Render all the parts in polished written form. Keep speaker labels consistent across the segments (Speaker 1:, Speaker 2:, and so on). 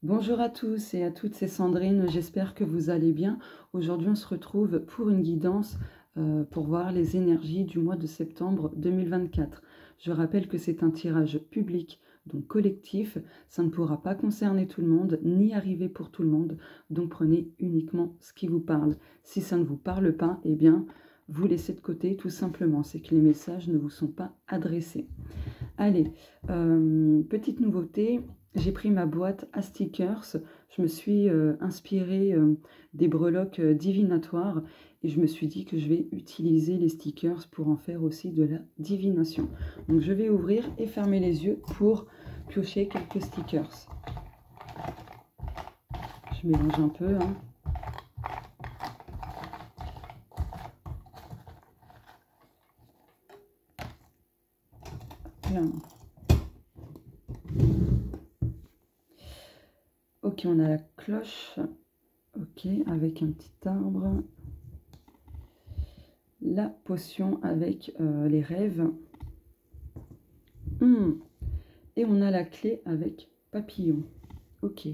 Speaker 1: Bonjour à tous et à toutes, c'est Sandrine, j'espère que vous allez bien. Aujourd'hui, on se retrouve pour une guidance pour voir les énergies du mois de septembre 2024. Je rappelle que c'est un tirage public, donc collectif. Ça ne pourra pas concerner tout le monde, ni arriver pour tout le monde. Donc prenez uniquement ce qui vous parle. Si ça ne vous parle pas, eh bien, vous laissez de côté tout simplement. C'est que les messages ne vous sont pas adressés. Allez, petite nouveauté, j'ai pris ma boîte à stickers, je me suis inspirée des breloques divinatoires et je me suis dit que je vais utiliser les stickers pour en faire aussi de la divination. Donc je vais ouvrir et fermer les yeux pour piocher quelques stickers. Je mélange un peu, hein. Là. Ok, on a la cloche. Ok, avec un petit arbre. La potion avec les rêves. Et on a la clé avec papillon. Ok.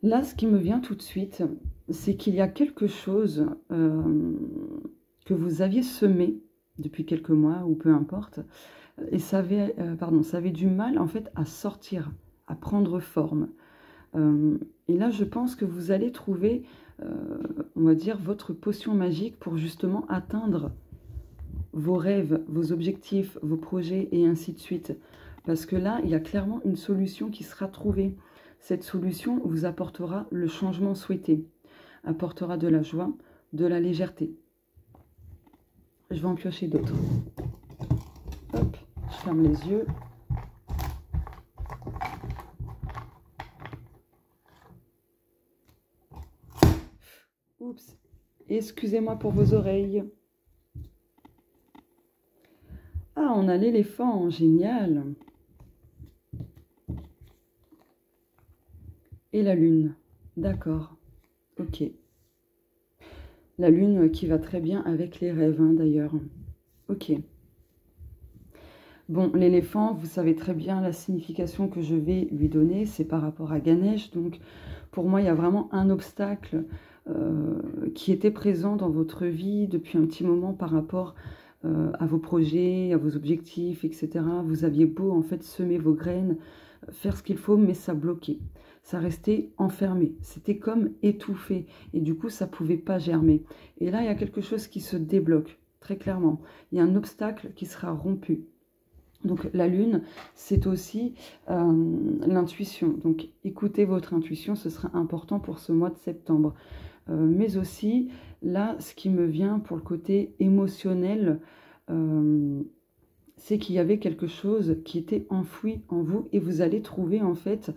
Speaker 1: Là, ce qui me vient tout de suite, c'est qu'il y a quelque chose que vous aviez semé depuis quelques mois, ou peu importe, et ça avait du mal en fait à sortir, à prendre forme. Et là, je pense que vous allez trouver, on va dire, votre potion magique pour justement atteindre vos rêves, vos objectifs, vos projets et ainsi de suite. Parce que là, il y a clairement une solution qui sera trouvée. Cette solution vous apportera le changement souhaité, apportera de la joie, de la légèreté. Je vais en piocher d'autres. Hop, je ferme les yeux. Oups, excusez-moi pour vos oreilles. Ah, on a l'éléphant, génial. Et la lune, d'accord, ok. La lune qui va très bien avec les rêves, hein, d'ailleurs. Ok. Bon, l'éléphant, vous savez très bien la signification que je vais lui donner, c'est par rapport à Ganesh. Donc, pour moi, il y a vraiment un obstacle qui était présent dans votre vie depuis un petit moment par rapport à vos projets, à vos objectifs, etc. Vous aviez beau, en fait, semer vos graines, faire ce qu'il faut, mais ça bloquait. Ça restait enfermé. C'était comme étouffé. Et du coup, ça ne pouvait pas germer. Et là, il y a quelque chose qui se débloque, très clairement. Il y a un obstacle qui sera rompu. Donc la lune, c'est aussi l'intuition. Donc écoutez votre intuition, ce sera important pour ce mois de septembre. Mais aussi, là, ce qui me vient pour le côté émotionnel, c'est qu'il y avait quelque chose qui était enfoui en vous et vous allez trouver en fait,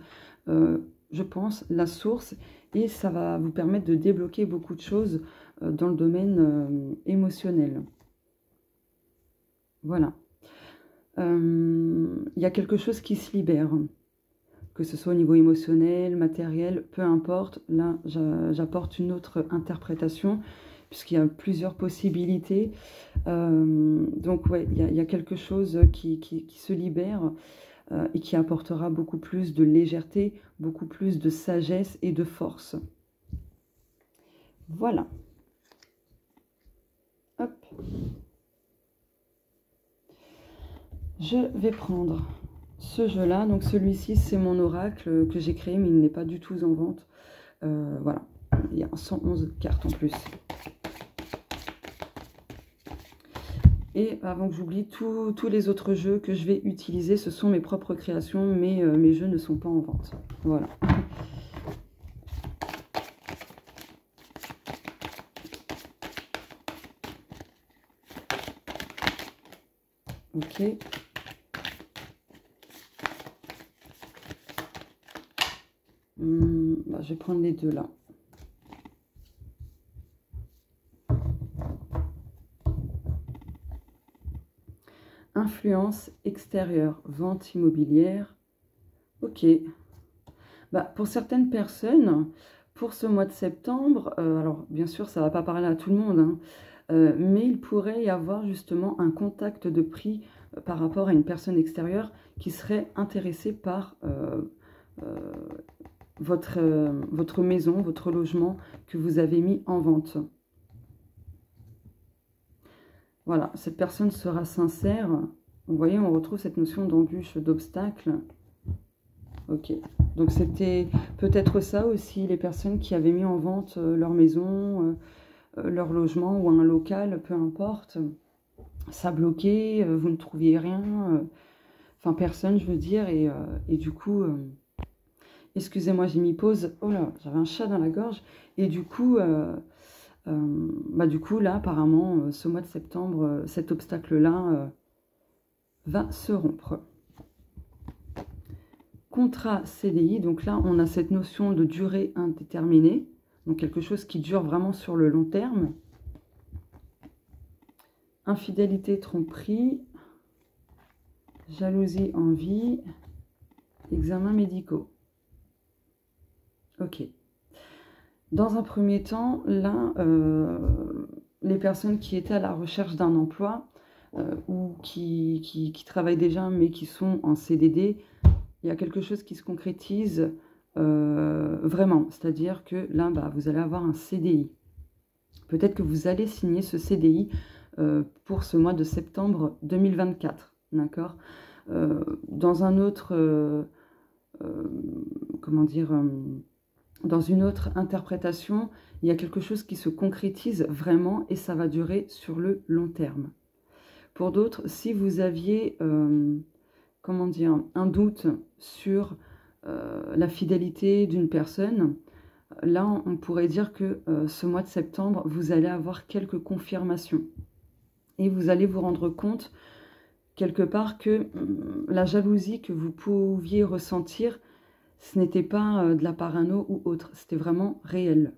Speaker 1: je pense, la source et ça va vous permettre de débloquer beaucoup de choses dans le domaine émotionnel. Voilà. Il y a quelque chose qui se libère, que ce soit au niveau émotionnel, matériel, peu importe. Là, j'apporte une autre interprétation, puisqu'il y a plusieurs possibilités. Donc, ouais, il y a quelque chose qui se libère et qui apportera beaucoup plus de légèreté, beaucoup plus de sagesse et de force. Voilà. Hop. Je vais prendre ce jeu-là. Donc celui-ci, c'est mon oracle que j'ai créé, mais il n'est pas du tout en vente. Voilà, il y a 111 cartes en plus. Et avant que j'oublie, tous les autres jeux que je vais utiliser, ce sont mes propres créations, mais mes jeux ne sont pas en vente. Voilà. Ok. Je vais prendre les deux là. Influence extérieure, vente immobilière. Ok. Pour certaines personnes, pour ce mois de septembre, alors bien sûr, ça ne va pas parler à tout le monde, hein, mais il pourrait y avoir justement un contact de prix par rapport à une personne extérieure qui serait intéressée par votre maison, votre logement que vous avez mis en vente. Voilà, cette personne sera sincère. Vous voyez, on retrouve cette notion d'embûche, d'obstacle. Ok, donc c'était peut-être ça aussi, les personnes qui avaient mis en vente leur maison, leur logement ou un local, peu importe. Ça bloquait, vous ne trouviez rien, enfin personne je veux dire, et du coup... excusez-moi, j'ai mis pause. Oh là, j'avais un chat dans la gorge. Et du coup, là, apparemment, ce mois de septembre, cet obstacle-là va se rompre. Contrat CDI, donc là, on a cette notion de durée indéterminée. Donc quelque chose qui dure vraiment sur le long terme. Infidélité, tromperie. Jalousie, envie. Examens médicaux. Ok. Dans un premier temps, là, les personnes qui étaient à la recherche d'un emploi ou qui travaillent déjà mais qui sont en CDD, il y a quelque chose qui se concrétise vraiment. C'est-à-dire que là, vous allez avoir un CDI. Peut-être que vous allez signer ce CDI pour ce mois de septembre 2024. D'accord ? Dans un autre... comment dire dans une autre interprétation, il y a quelque chose qui se concrétise vraiment et ça va durer sur le long terme. Pour d'autres, si vous aviez comment dire, un doute sur la fidélité d'une personne, là on pourrait dire que ce mois de septembre, vous allez avoir quelques confirmations. Et vous allez vous rendre compte quelque part que la jalousie que vous pouviez ressentir, ce n'était pas de la parano ou autre, c'était vraiment réel.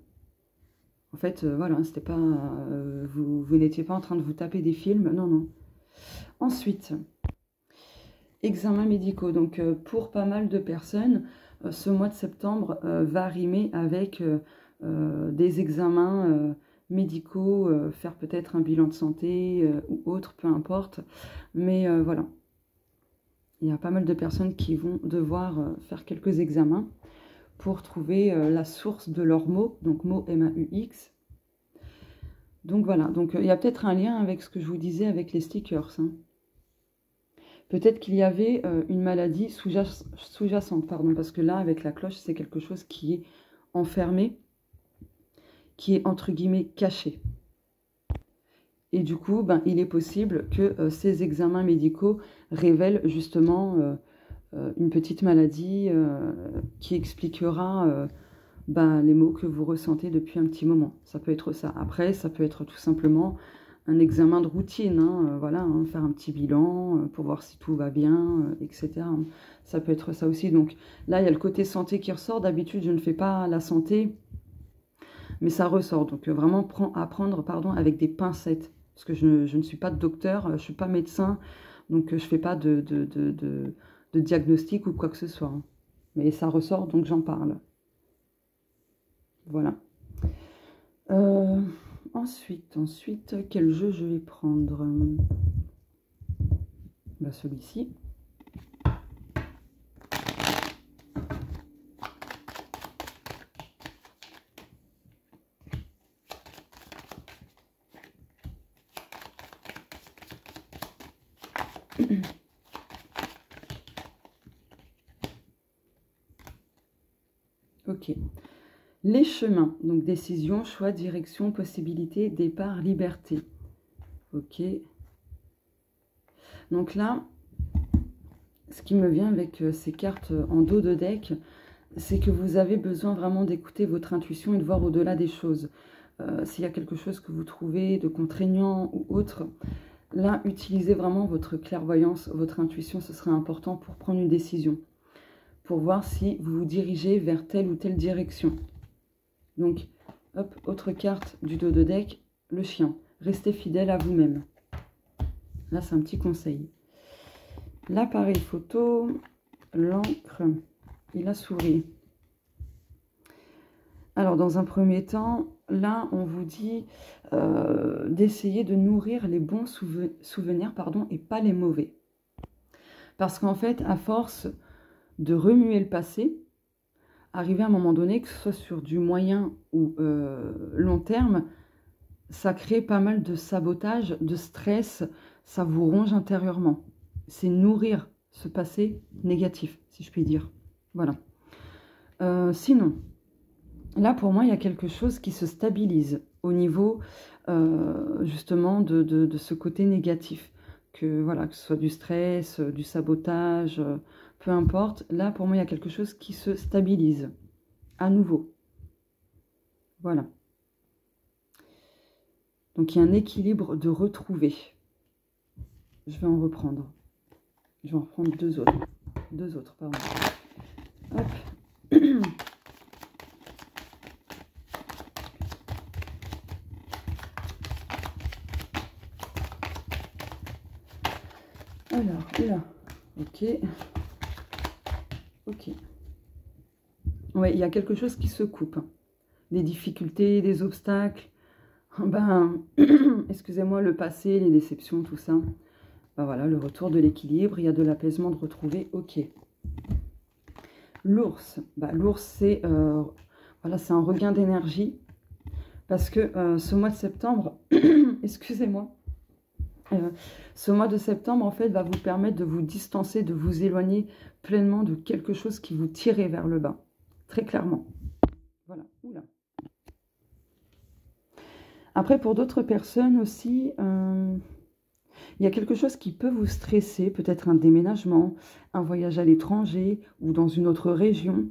Speaker 1: En fait, voilà, c'était pas, vous n'étiez pas en train de vous taper des films, non, non. Ensuite, examens médicaux. Donc, pour pas mal de personnes, ce mois de septembre va rimer avec des examens médicaux, faire peut-être un bilan de santé ou autre, peu importe. Mais voilà. Il y a pas mal de personnes qui vont devoir faire quelques examens pour trouver la source de leurs mots, donc mots MAUX. Donc voilà, donc il y a peut-être un lien avec ce que je vous disais avec les stickers. Hein. Peut-être qu'il y avait une maladie sous-jacente, pardon, parce que là, avec la cloche, c'est quelque chose qui est enfermé, qui est entre guillemets caché. Et du coup, il est possible que ces examens médicaux révèlent justement une petite maladie qui expliquera les mots que vous ressentez depuis un petit moment. Ça peut être ça. Après, ça peut être tout simplement un examen de routine. Hein, voilà, hein, faire un petit bilan pour voir si tout va bien, etc. Ça peut être ça aussi. Donc là, il y a le côté santé qui ressort. D'habitude, je ne fais pas la santé, mais ça ressort. Donc vraiment à prendre avec des pincettes. Parce que je ne suis pas docteur, je ne suis pas médecin, donc je ne fais pas de diagnostic ou quoi que ce soit. Hein. Mais ça ressort, donc j'en parle. Voilà. Ensuite, quel jeu je vais prendre? Celui-ci. Ok. Les chemins, donc décision, choix, direction, possibilité, départ, liberté. Ok. Donc là, ce qui me vient avec ces cartes en dos de deck, c'est que vous avez besoin vraiment d'écouter votre intuition et de voir au-delà des choses. S'il y a quelque chose que vous trouvez de contraignant ou autre, là, utilisez vraiment votre clairvoyance, votre intuition, ce serait important pour prendre une décision, pour voir si vous vous dirigez vers telle ou telle direction. Donc, hop, autre carte du dos de deck, le chien. Restez fidèle à vous-même. Là, c'est un petit conseil. L'appareil photo, l'encre et la souris. Alors, dans un premier temps, là, on vous dit d'essayer de nourrir les bons souvenirs et pas les mauvais. Parce qu'en fait, à force de remuer le passé, arriver à un moment donné, que ce soit sur du moyen ou long terme, ça crée pas mal de sabotage, de stress, ça vous ronge intérieurement. C'est nourrir ce passé négatif, si je puis dire. Voilà. Sinon, là pour moi, il y a quelque chose qui se stabilise au niveau justement de ce côté négatif. Que, voilà, que ce soit du stress, du sabotage, peu importe. Là pour moi, il y a quelque chose qui se stabilise à nouveau. Voilà. Donc, il y a un équilibre de retrouver. Je vais en reprendre. Je vais en reprendre deux autres. Deux autres, pardon. Hop. Alors, là. Ok. Ok. Ouais, il y a quelque chose qui se coupe. Des difficultés, des obstacles. Ben, excusez-moi, le passé, les déceptions, tout ça. Ben voilà, le retour de l'équilibre, il y a de l'apaisement de retrouver, ok. L'ours, ben, l'ours c'est voilà, c'est un regain d'énergie, parce que ce mois de septembre, excusez-moi, ce mois de septembre, en fait, va vous permettre de vous distancer, de vous éloigner pleinement de quelque chose qui vous tirait vers le bas, très clairement. Voilà, oula. Après, pour d'autres personnes aussi, il y a quelque chose qui peut vous stresser, peut-être un déménagement, un voyage à l'étranger ou dans une autre région,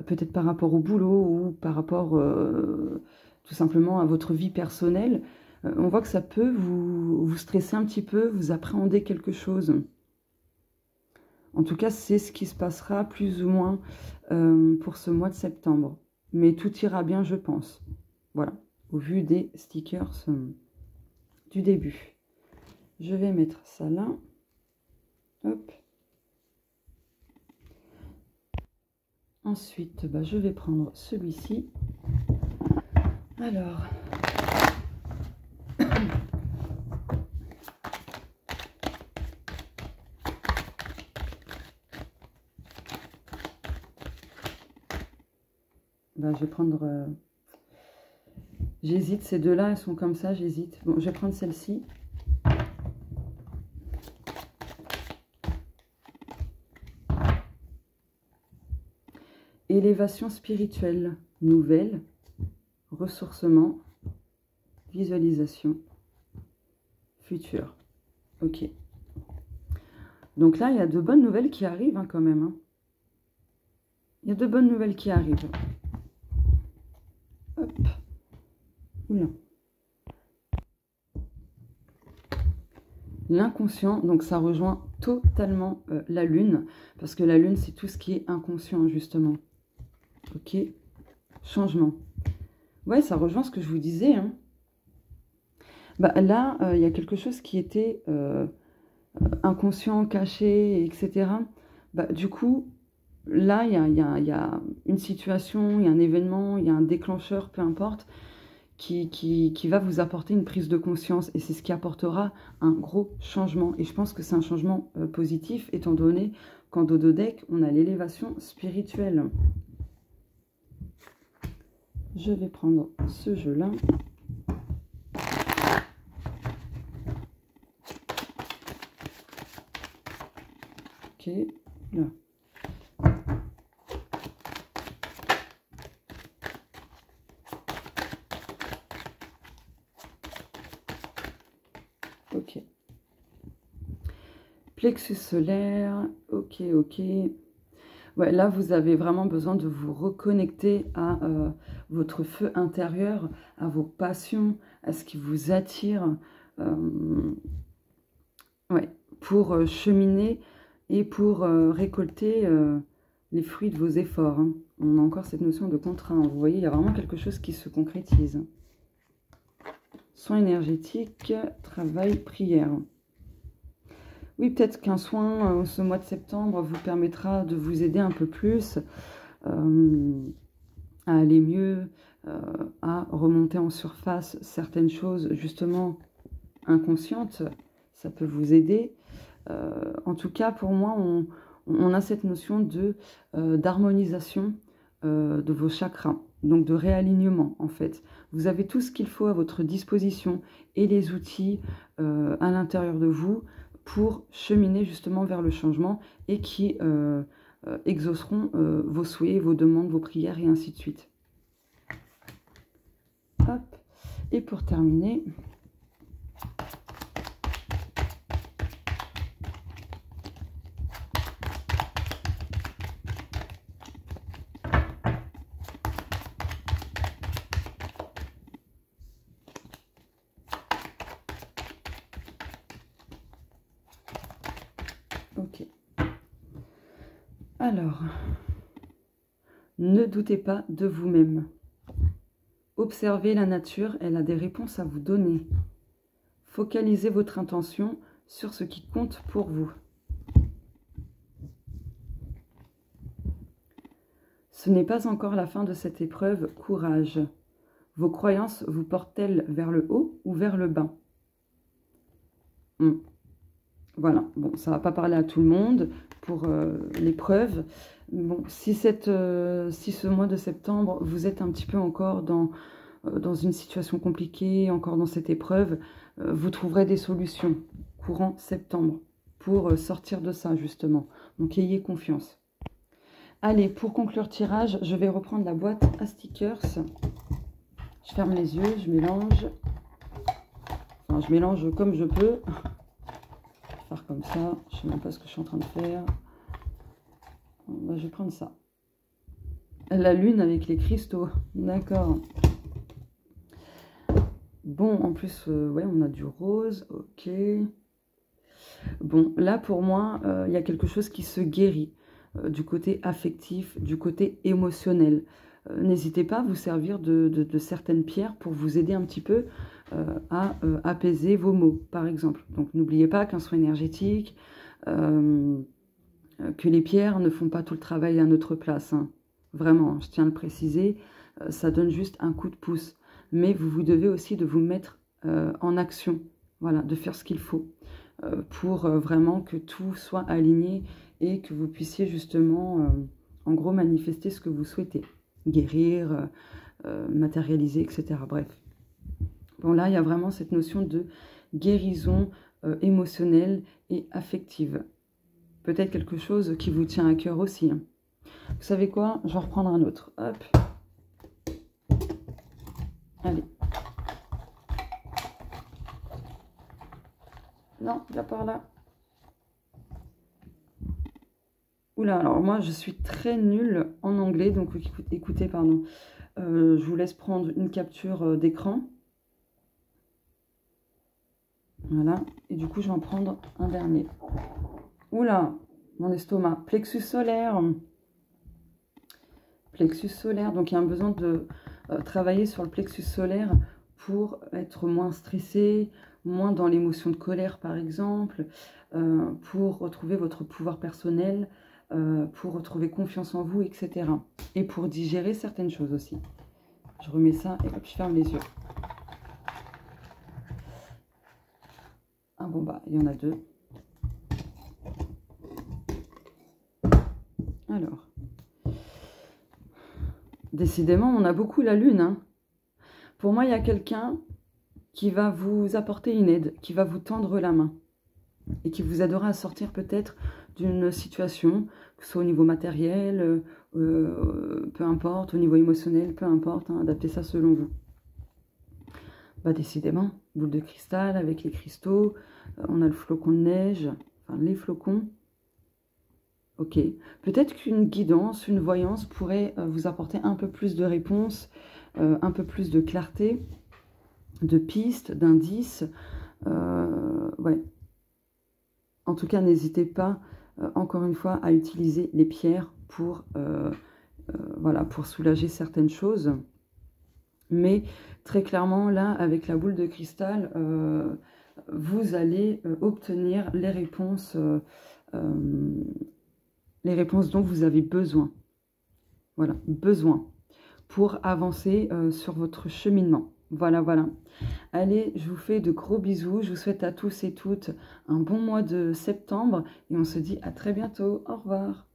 Speaker 1: peut-être par rapport au boulot ou par rapport tout simplement à votre vie personnelle. On voit que ça peut vous stresser un petit peu, vous appréhender quelque chose. En tout cas, c'est ce qui se passera plus ou moins pour ce mois de septembre. Mais tout ira bien, je pense. Voilà, au vu des stickers du début. Je vais mettre ça là. Hop. Ensuite, bah, je vais prendre celui-ci. Alors. Bah, je vais prendre... J'hésite, ces deux-là, elles sont comme ça, j'hésite. Bon, je vais prendre celle-ci. Élévation spirituelle, nouvelle, ressourcement, visualisation, futur. Ok. Donc là, il y a de bonnes nouvelles qui arrivent hein, quand même. Hein. Il y a de bonnes nouvelles qui arrivent. Hop. Oula. L'inconscient, donc ça rejoint totalement la lune, parce que la lune, c'est tout ce qui est inconscient, justement. Ok. Changement. Ouais, ça rejoint ce que je vous disais. Hein. Bah, là, il y a quelque chose qui était inconscient, caché, etc. Bah, du coup, là, il y a une situation, il y a un événement, il y a un déclencheur, peu importe, qui va vous apporter une prise de conscience. Et c'est ce qui apportera un gros changement. Et je pense que c'est un changement positif, étant donné qu'en dodo deck, on a l'élévation spirituelle. Je vais prendre ce jeu-là. Ok, là. Ok. Plexus solaire, ok, ok. Ouais, là, vous avez vraiment besoin de vous reconnecter à votre feu intérieur, à vos passions, à ce qui vous attire, ouais, pour cheminer et pour récolter les fruits de vos efforts. Hein. On a encore cette notion de contrat. Hein. Vous voyez, il y a vraiment quelque chose qui se concrétise. Soins énergétiques, travail, prière. Oui, peut-être qu'un soin ce mois de septembre vous permettra de vous aider un peu plus à aller mieux, à remonter en surface certaines choses justement inconscientes. Ça peut vous aider. En tout cas, pour moi, on a cette notion d'harmonisation de vos chakras, donc de réalignement en fait. Vous avez tout ce qu'il faut à votre disposition et les outils à l'intérieur de vous pour cheminer justement vers le changement et qui exauceront vos souhaits, vos demandes, vos prières et ainsi de suite. Hop. Et pour terminer, ok. Alors, ne doutez pas de vous-même. Observez la nature, elle a des réponses à vous donner. Focalisez votre intention sur ce qui compte pour vous. Ce n'est pas encore la fin de cette épreuve, courage. Vos croyances vous portent-elles vers le haut ou vers le bas? Voilà, bon, ça ne va pas parler à tout le monde pour l'épreuve. Bon, si ce mois de septembre, vous êtes un petit peu encore dans une situation compliquée, encore dans cette épreuve, vous trouverez des solutions courant septembre pour sortir de ça, justement. Donc, ayez confiance. Allez, pour conclure le tirage, je vais reprendre la boîte à stickers. Je ferme les yeux, je mélange. Enfin, je mélange comme je peux. Faire comme ça, je ne sais même pas ce que je suis en train de faire. Ben, je vais prendre ça. La lune avec les cristaux, d'accord. Bon, en plus, ouais, on a du rose, ok. Bon, là, pour moi, il y a quelque chose qui se guérit du côté affectif, du côté émotionnel. N'hésitez pas à vous servir de certaines pierres pour vous aider un petit peu à apaiser vos maux, par exemple. Donc, n'oubliez pas qu'un soin énergétique, que les pierres ne font pas tout le travail à notre place. Hein. Vraiment, je tiens à le préciser, ça donne juste un coup de pouce. Mais vous devez aussi de vous mettre en action, voilà, de faire ce qu'il faut pour vraiment que tout soit aligné et que vous puissiez justement, en gros, manifester ce que vous souhaitez. Guérir, matérialiser, etc. Bref. Bon, là, il y a vraiment cette notion de guérison émotionnelle et affective. Peut-être quelque chose qui vous tient à cœur aussi. Hein. Vous savez quoi? Je vais reprendre un autre. Hop. Allez. Non, viens par là. Oula, alors moi, je suis très nulle en anglais, donc écoutez, pardon. Je vous laisse prendre une capture d'écran. Voilà. Et du coup, je vais en prendre un dernier. Oula, mon estomac. Plexus solaire. Plexus solaire. Donc, il y a un besoin de travailler sur le plexus solaire pour être moins stressé, moins dans l'émotion de colère, par exemple, pour retrouver votre pouvoir personnel, pour retrouver confiance en vous, etc. Et pour digérer certaines choses aussi. Je remets ça et hop, je ferme les yeux. Ah bon, bah, il y en a deux. Alors, décidément, on a beaucoup la lune. Hein. Pour moi, il y a quelqu'un qui va vous apporter une aide, qui va vous tendre la main et qui vous aidera à sortir peut-être d'une situation, que ce soit au niveau matériel, peu importe, au niveau émotionnel, peu importe, hein, adaptez ça selon vous. Bah décidément, boule de cristal avec les cristaux, on a le flocon de neige, enfin les flocons. Ok, peut-être qu'une guidance, une voyance pourrait vous apporter un peu plus de réponses, un peu plus de clarté, de pistes, d'indices. Ouais. En tout cas, n'hésitez pas, encore une fois, à utiliser les pierres pour, voilà, pour soulager certaines choses. Mais très clairement, là, avec la boule de cristal, vous allez obtenir les réponses dont vous avez besoin. Voilà, besoin pour avancer sur votre cheminement. Voilà, voilà. Allez, je vous fais de gros bisous. Je vous souhaite à tous et toutes un bon mois de septembre. Et on se dit à très bientôt. Au revoir.